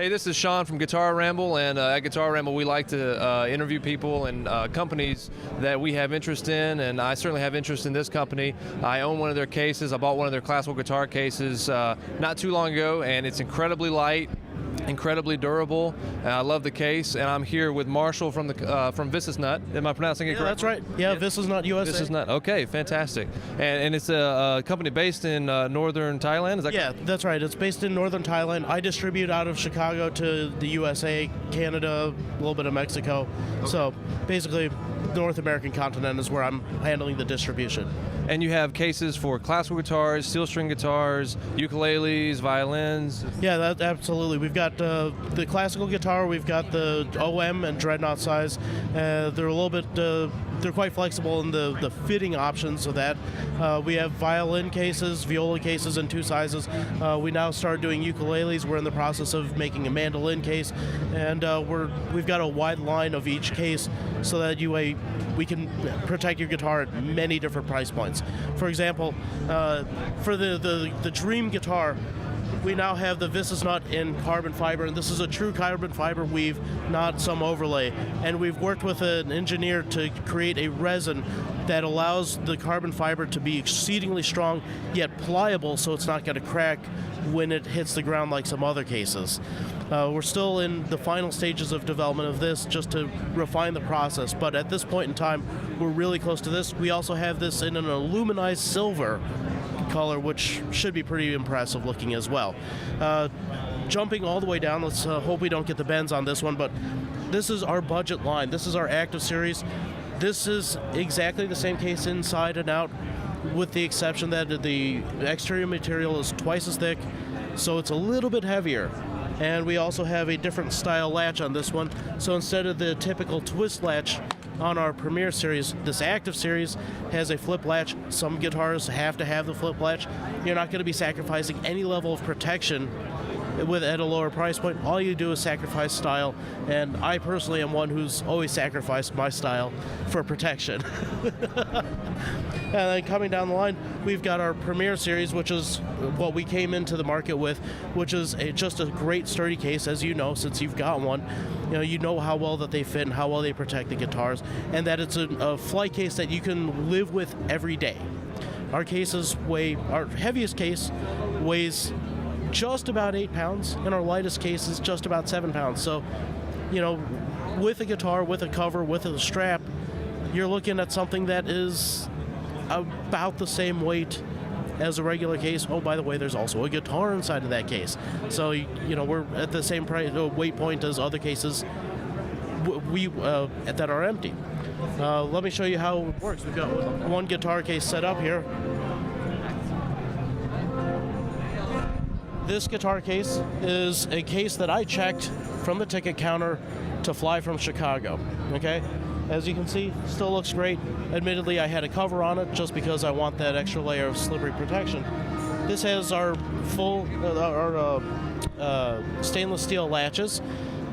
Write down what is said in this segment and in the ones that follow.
Hey, this is Sean from Guitar Ramble, and at Guitar Ramble we like to interview people and companies that we have interest in, and I certainly have interest in this company. I own one of their cases. I bought one of their classical guitar cases not too long ago, and it's incredibly light, incredibly durable, and I love the case. And I'm here with Marshall from Visesnut. Am I pronouncing it correctly? That's right. Yeah, Visesnut USA. Visesnut. Okay, fantastic. And it's a company based in northern Thailand. Is that Yeah, that's right. It's based in northern Thailand. I distribute out of Chicago to the USA, Canada, a little bit of Mexico. Okay. So basically, the North American continent is where I'm handling the distribution. And you have cases for classical guitars, steel string guitars, ukuleles, violins. Yeah, absolutely. We've got the classical guitar, we've got the OM and dreadnought size. They're a little bit, they're quite flexible in the fitting options of that. We have violin cases, viola cases in two sizes. We now started doing ukuleles. We're in the process of making a mandolin case, and we've got a wide line of each case so that we can protect your guitar at many different price points. For example, for the Dream guitar, we now have the Visesnut in carbon fiber, and this is a true carbon fiber weave, not some overlay. And we've worked with an engineer to create a resin that allows the carbon fiber to be exceedingly strong, yet pliable, so it's not going to crack when it hits the ground like some other cases. We're still in the final stages of development of this, just to refine the process, but at this point in time, we're really close to this. We also have this in an aluminized silver color, which should be pretty impressive looking as well. Jumping all the way down, let's hope we don't get the bends on this one, but this is our budget line. This is our active series. This is exactly the same case inside and out, with the exception that the exterior material is twice as thick, so it's a little bit heavier. And we also have a different style latch on this one. So instead of the typical twist latch on our Premier series, this active series has a flip latch. Some guitars have to have the flip latch. You're not going to be sacrificing any level of protection at a lower price point. All you do is sacrifice style, and I personally am one who's always sacrificed my style for protection. And then coming down the line, we've got our Premier series, which is what we came into the market with, which is just a great sturdy case, as you know, since you've got one. You know how well that they fit and how well they protect the guitars, and that it's a flight case that you can live with every day. Our heaviest case weighs just about 8 pounds, and our lightest case is just about 7 pounds. So, with a guitar, with a cover, with a strap, you're looking at something that is about the same weight as a regular case. Oh, by the way, there's also a guitar inside of that case. So, we're at the same weight point as other cases that are empty. Let me show you how it works. We've got one guitar case set up here. This guitar case is a case that I checked from the ticket counter to fly from Chicago, okay? As you can see, still looks great. Admittedly, I had a cover on it just because I want that extra layer of slippery protection. This has our full, stainless steel latches.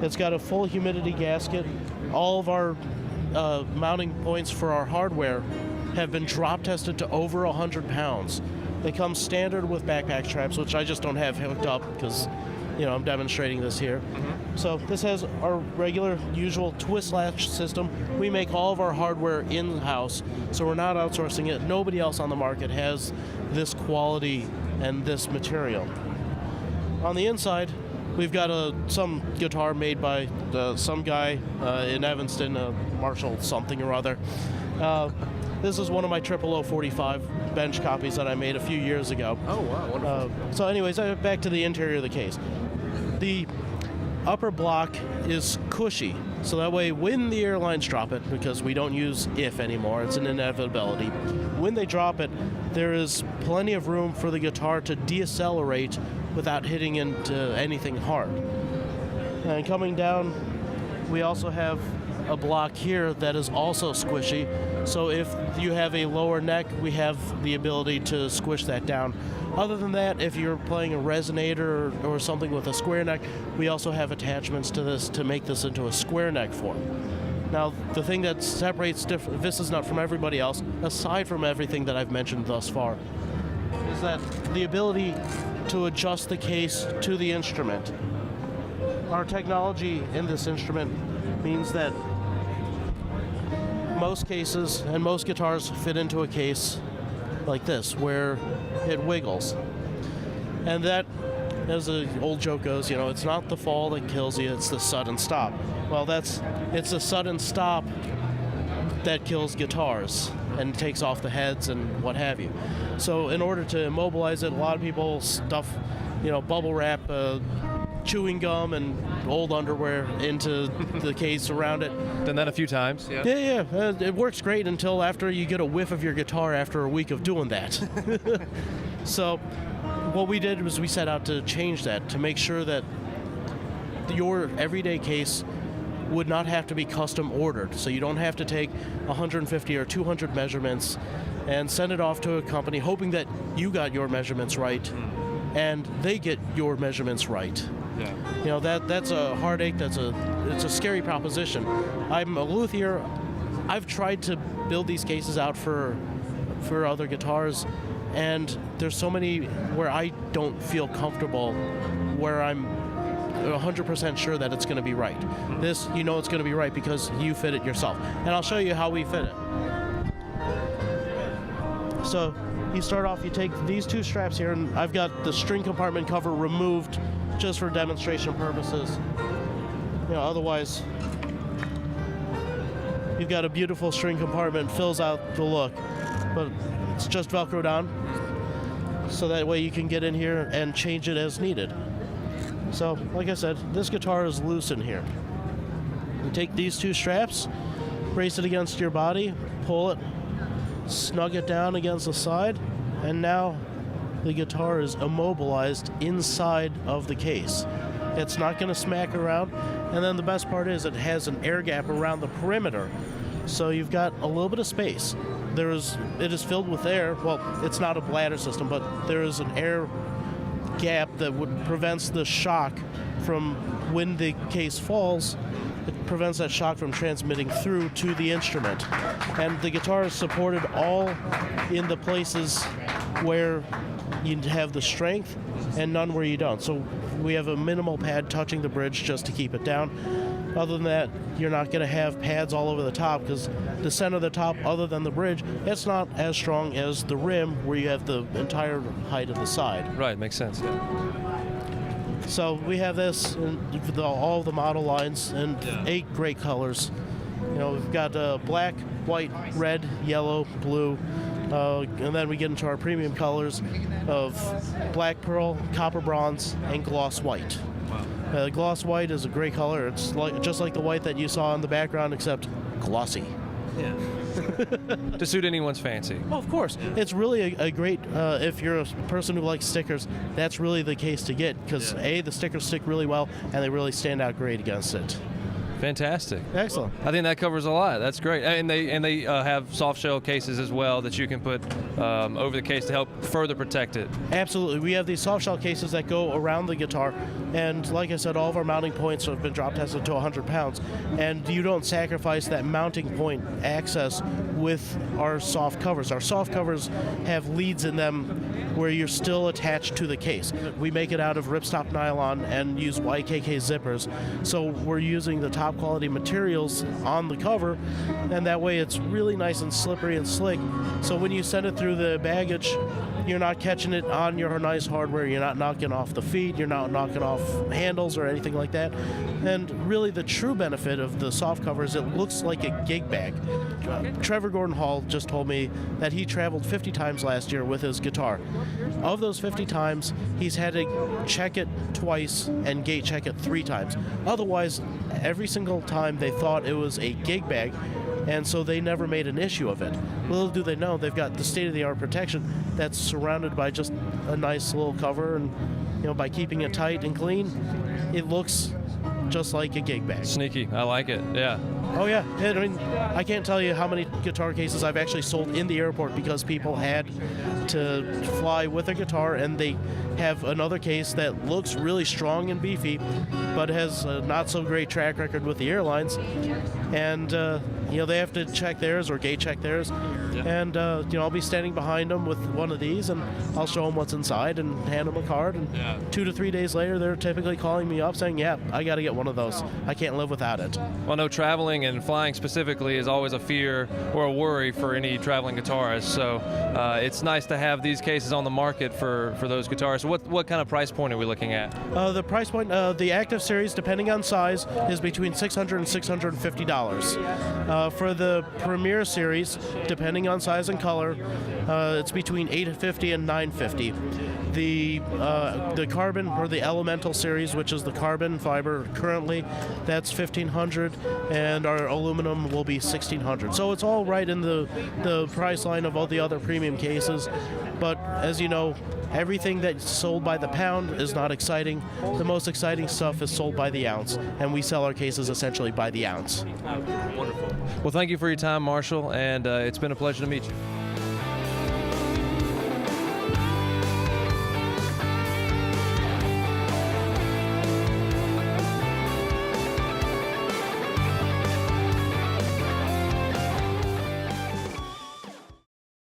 It's got a full humidity gasket. All of our mounting points for our hardware have been drop tested to over 100 pounds. They come standard with backpack straps, which I just don't have hooked up because, I'm demonstrating this here. Mm-hmm. So this has our regular, usual twist latch system. We make all of our hardware in-house, so we're not outsourcing it. Nobody else on the market has this quality and this material. On the inside, we've got some guitar made by some guy in Evanston, Marshall something or other. This is one of my 00045 bench copies that I made a few years ago. Oh, wow, wonderful. So anyways, back to the interior of the case. The upper block is cushy, so that way when the airlines drop it, because we don't use if anymore, it's an inevitability, when they drop it, there is plenty of room for the guitar to decelerate without hitting into anything hard. And coming down, we also have a block here that is also squishy, so if you have a lower neck, we have the ability to squish that down. Other than that, if you're playing a resonator or something with a square neck, we also have attachments to this to make this into a square neck form. Now, the thing that separates Visesnut from everybody else, aside from everything that I've mentioned thus far, is that the ability to adjust the case to the instrument. our technology in this instrument means that most cases and most guitars fit into a case like this, where it wiggles. And that, as the old joke goes, you know, it's not the fall that kills you, it's the sudden stop. Well, it's a sudden stop that kills guitars and takes off the heads and what have you. So in order to immobilize it, a lot of people stuff, you know, bubble wrap, chewing gum and old underwear into the case around it. Done that a few times. Yeah. Yeah. It works great until after you get a whiff of your guitar after a week of doing that. So what we did was we set out to change that, to make sure that your everyday case would not have to be custom ordered. So you don't have to take 150 or 200 measurements and send it off to a company hoping that you got your measurements right and they get your measurements right. Yeah. You know, that's a heartache, it's a scary proposition. I'm a luthier. I've tried to build these cases out for other guitars, and there's so many where I don't feel comfortable, where I'm 100% sure that it's going to be right. This, you know, it's going to be right because you fit it yourself. And I'll show you how we fit it. So you start off, you take these two straps here, and I've got the string compartment cover removed just for demonstration purposes. You know, otherwise, you've got a beautiful string compartment, fills out the look, but it's just Velcro down, so that way you can get in here and change it as needed. So, like I said, this guitar is loose in here. You take these two straps, brace it against your body, pull it, snug it down against the side, and now the guitar is immobilized inside of the case. It's not going to smack around, and then the best part is it has an air gap around the perimeter, so you've got a little bit of space. It is filled with air. Well, it's not a bladder system, but there is an air gap that prevents the shock from, when the case falls, it prevents that shock from transmitting through to the instrument. And the guitar is supported all in the places where you have the strength and none where you don't. So we have a minimal pad touching the bridge just to keep it down. Other than that, you're not going to have pads all over the top, because the center of the top, other than the bridge, it's not as strong as the rim where you have the entire height of the side. Right, makes sense. Yeah. So we have this in all the model lines in 8 great colors. You know, we've got black, white, red, yellow, blue, and then we get into our premium colors of black pearl, copper bronze, and gloss white. Gloss white is a great color. It's just like the white that you saw in the background, except glossy. Yeah. To suit anyone's fancy. Well, of course. It's really a great, if you're a person who likes stickers, that's really the case to get, because A, the stickers stick really well, and they really stand out great against it. Fantastic. Excellent. I think that covers a lot. That's great. And they have soft shell cases as well that you can put over the case to help further protect it. Absolutely. We have these soft shell cases that go around the guitar, and like I said, all of our mounting points have been drop tested to 100 pounds, and you don't sacrifice that mounting point access with our soft covers. Our soft covers have leads in them where you're still attached to the case. We make it out of ripstop nylon and use YKK zippers, so we're using the top quality materials on the cover, and that way it's really nice and slippery and slick. So when you send it through the baggage, you're not catching it on your nice hardware, you're not knocking off the feet, you're not knocking off handles or anything like that. And really the true benefit of the soft cover is it looks like a gig bag. Trevor Gordon Hall just told me that he traveled 50 times last year with his guitar. Of those 50 times, he's had to check it twice and gate check it 3 times. Otherwise, every single time they thought it was a gig bag, and so they never made an issue of it. Little do they know, they've got the state-of-the-art protection that's surrounded by just a nice little cover, and you know, by keeping it tight and clean, it looks just like a gig bag. Sneaky. I like it. Yeah. Oh yeah, I mean, I can't tell you how many guitar cases I've actually sold in the airport because people had to fly with a guitar and they have another case that looks really strong and beefy, but has a not so great track record with the airlines, and they have to check theirs or gate check theirs, and I'll be standing behind them with one of these, and I'll show them what's inside and hand them a card, and 2 to 3 days later they're typically calling me up saying, yeah, I got to get one of those. I can't live without it. Well, no, traveling and flying specifically is always a fear or a worry for any traveling guitarist, so it's nice to have these cases on the market for those guitarists. What kind of price point are we looking at? The price point, the active series, depending on size, is between $600 and $650. For the Premier series, depending on size and color, it's between $850 and $950. The carbon or the Elemental series, which is the carbon fiber currently, that's $1,500, and our aluminum will be $1,600. So it's all right in the price line of all the other premium cases. But as you know, everything that's sold by the pound is not exciting. The most exciting stuff is sold by the ounce, and we sell our cases essentially by the ounce. Wonderful. Well, thank you for your time, Marshall, and it's been a pleasure to meet you.